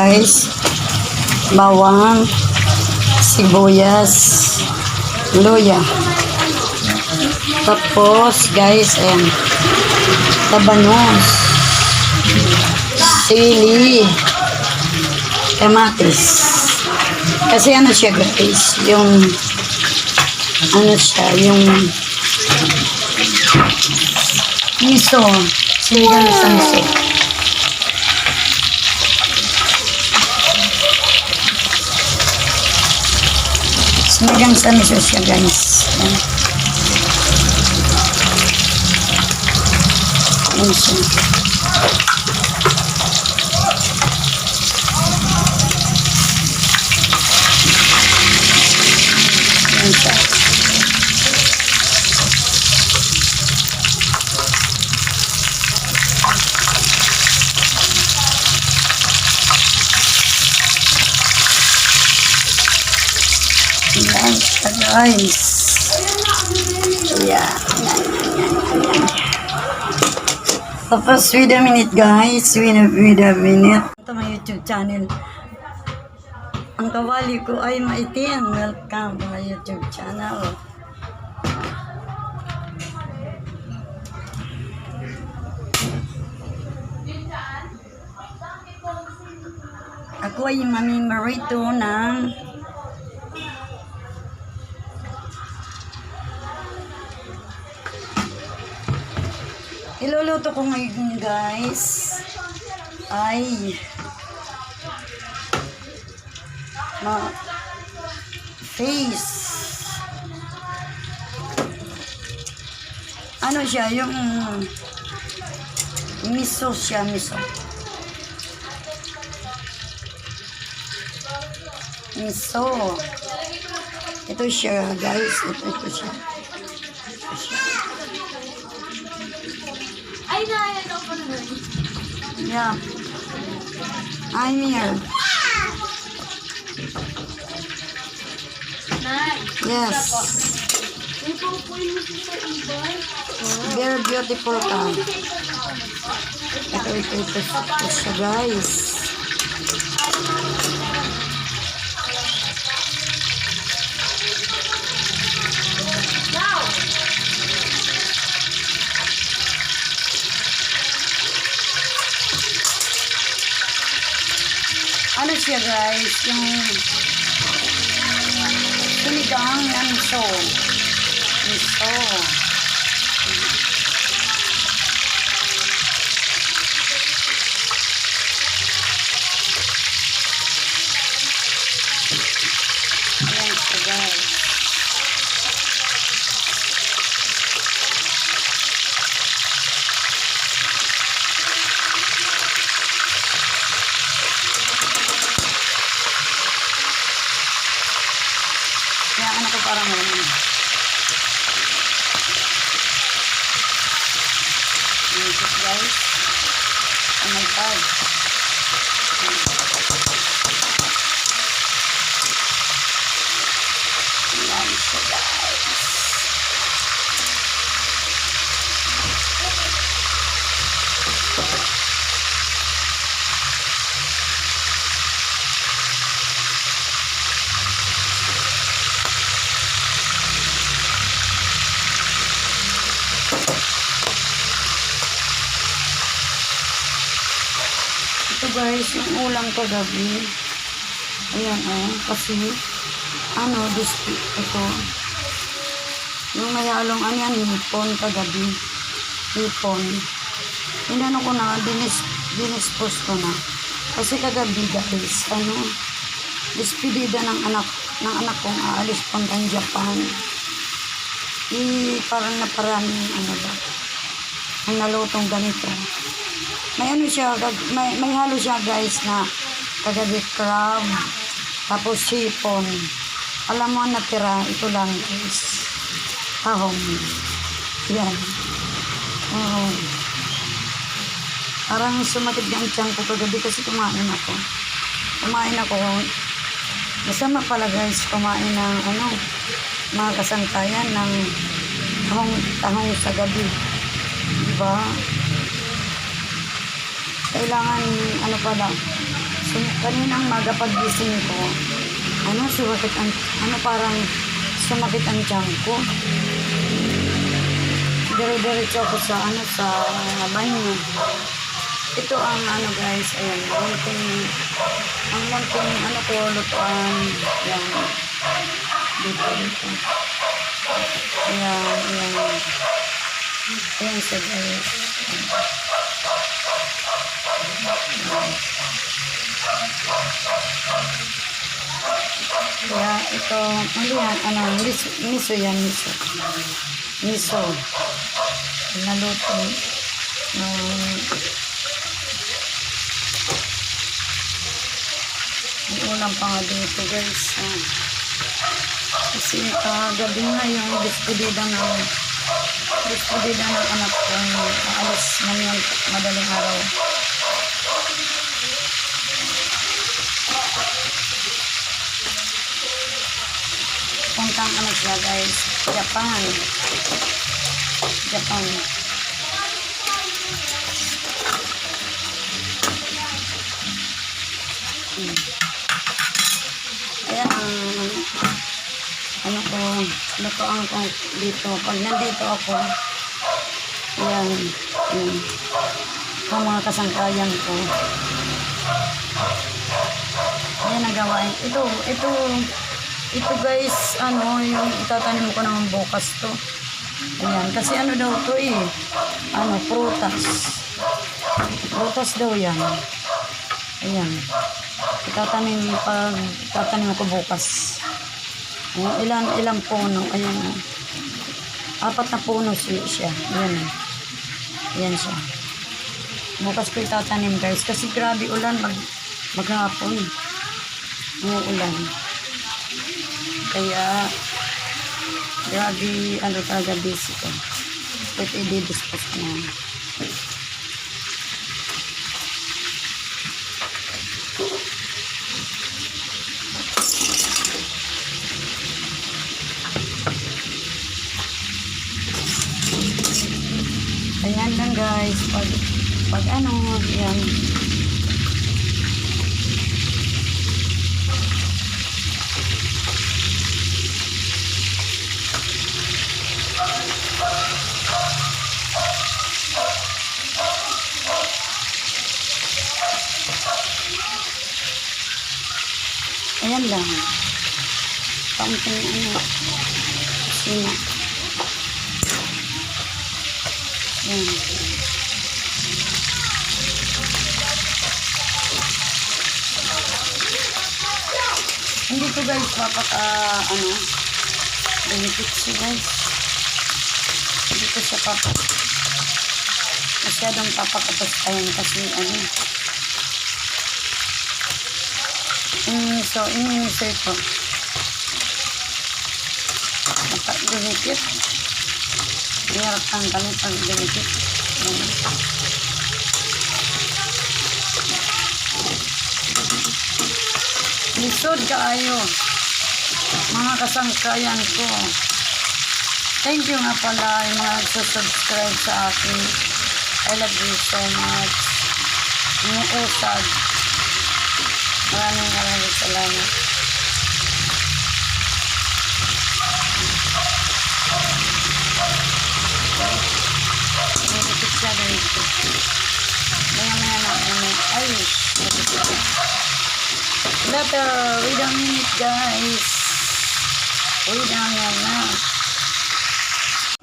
guys, bawang, sibuyas, luya. Tapos guys, ayan, tabanos, sili, kamatis. Kasi ano siya guys, yung miso, sinigang sa miso. Sinigang sa miso siya guys. Ayan siya. Ayan siya. Ayan siya guys. Ayan. Tapos with a minute guys, with a minute. Ito my YouTube channel. Ang kawali ko ay maitim. Welcome to my YouTube channel. Ako ay mamimarito ng iluluto ko ngayon guys ay face. Ano siya, yung miso siya, miso. Ito siya guys, ito siya. Ay, na ko na. Yeah. I'm here. Yes. Very beautiful ka. Ito siya guys. Ano siya guys, yung sinigang na miso. Ayan siya guys. Kaya anak ko parang wala. This guys. Oh my God. Ayan siya guys. Ito guys, yung ulam ko gabi. Ayan kasi ito. Yung may halong hipon kagabi. Hipon. Inano ko na, dinispos ko na. Kasi kagabi guys, despedida ng anak kong aalis puntang Japan. Parang naparaming ang nalutong ganito. May may halo siya guys na kagabi crab, tapos hipon. Alam mo ang natira, ito lang guys. Tahong. Yan. Parang sumakit ang tiyan ko kagabi kasi kumain ako. Masama pala guys, kumain ng mga kasantayan ng tahong sa gabi. Diba? Kailangan So, kaninang maga pag-gising ko, parang sumakit ang tiyan ko. Dire-diretso ako sa banyo. Ito ang guys, ayan, munting ko, lutuan, yan, dito. Ayan siya guys. Kaya ito, miso yan, miso. Naluto. May ulam pa nga dito guys. Kasi gabi nga yung despedida ng anak ko. Aalis man yung madaling araw. Puntang siya guys, Japan. Ayan ang lutoan ko dito. Pag nandito ako, ayan, ang mga kasangkayan ko. Ayan ang gawain. Ito guys, yung itatanim ko naman bukas to. Ayan, kasi daw to prutas. Prutas daw yan. Ayan. Itatanim ko bukas. Ayan, ilang puno. Ayan. 4 na puno siya. Ayan. Ayan siya. Bukas ko itatanim guys. Kasi grabe ulan maghapon. Ulan. Kaya grabe talaga busy ko. Ito i-dispose ko na. Ayan lang guys, pag yan. Ayan lang. Kaunting sina. Ayan. Hindi ko guys benefit siya guys. Hindi ko siya masyadong papakapastahin kasi Inimiso ito. Dumikit. Hirap ang kami pag dumikit. Lisod kaayo. Mga kasangkayan ko. Thank you nga pala yung mga nagsusubscribe sa akin. I love you so much. Yung usad. Maraming salamat. Nagipit siya rin. Maya na. Ay. Later. Wait a minute guys. Wait a minute.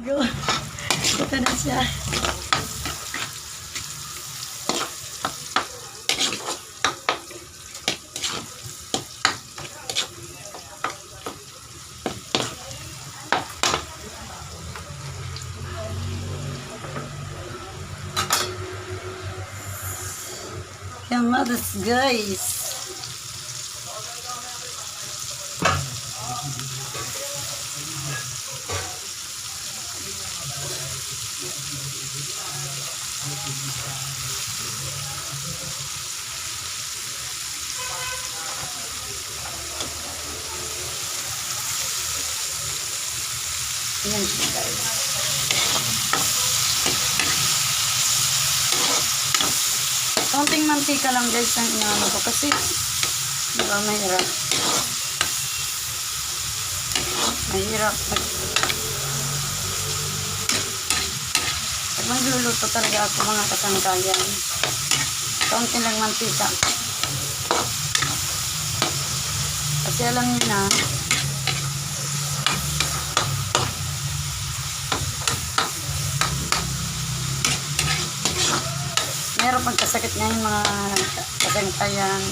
Go. Ito na siya. Kamadas guys. Yan siya guys. Kaunting mantika lang guys ang inaano ko kasi di ba mahirap. Mahirap. Pag magluluto talaga ako mga kasangkayan. Kaunti lang mantika. Kasi alam niyo na, meron pagkasakit nga yung mga kasangkayan.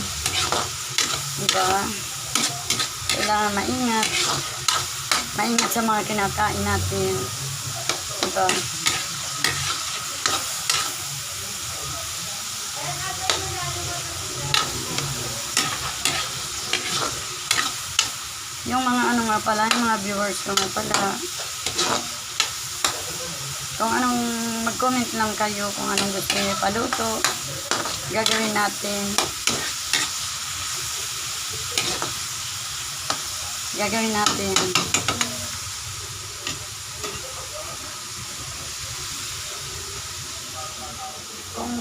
Diba? Kailangan maingat. Maingat sa mga kinakain natin. Diba? Yung mga ano nga pala, yung mga viewers ko nga pala, kung anong, mag-comment lang kayo kung anong gusto niyo paluto, gagawin natin. Gagawin natin. Kung.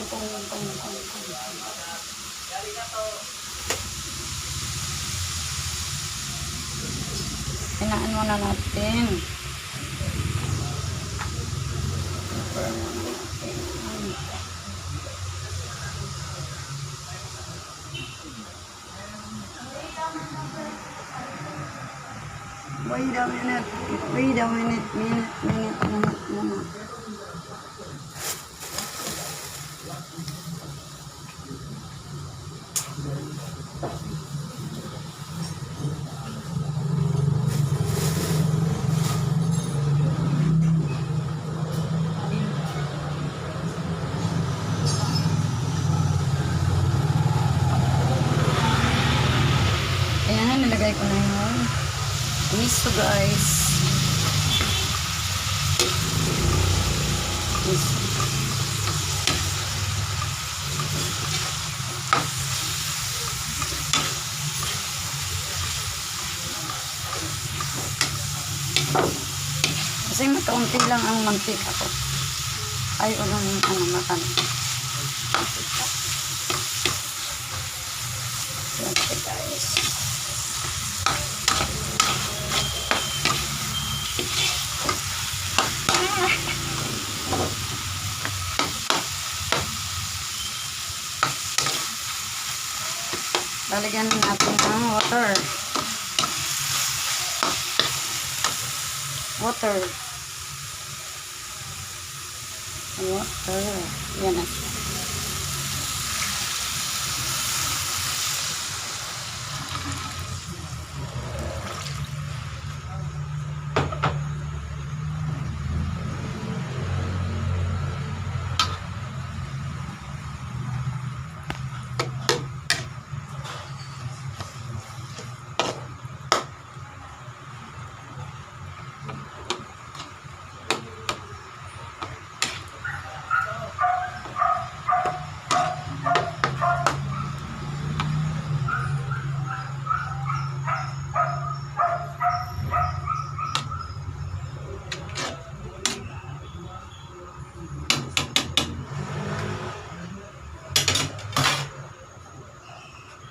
Hinaan muna natin. Wait a minute. Minute. Ayan, nilagay ko na yun. Miso guys. Miso. Kasi makaunti lang ang mantika ko. Ay, ulang ano makan. Mantika. Mantika guys. Lalagyan natin ng water. Water. Yan na.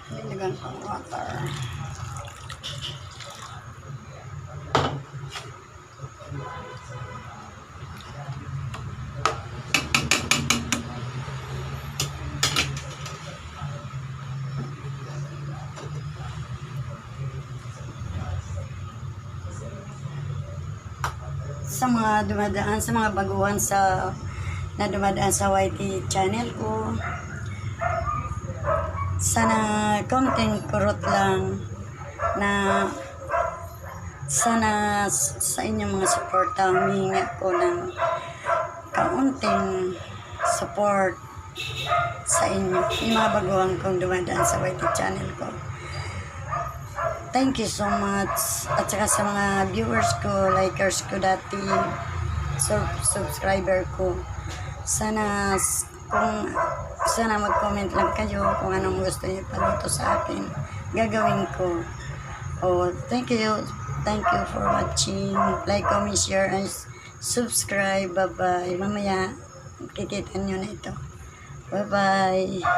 Nilagyan ko ng water. Sa mga dumadaan, sa mga baguhan na dumadaan sa YT channel ko, sana konting kurot lang na sana sa inyong mga suporta humingi ko ng kaunting support sa inyo, yung mga baguhan kong dumadaan sa YT channel ko. Thank you so much. At saka sa mga viewers ko, likers ko dati, subscriber ko. Sana mag-comment lang kayo kung anong gusto niyo paluto sa akin. Gagawin ko. Oh, thank you. Thank you for watching. Like, comment, share, and subscribe. Bye-bye. Mamaya, kikita nyo na ito. Bye-bye.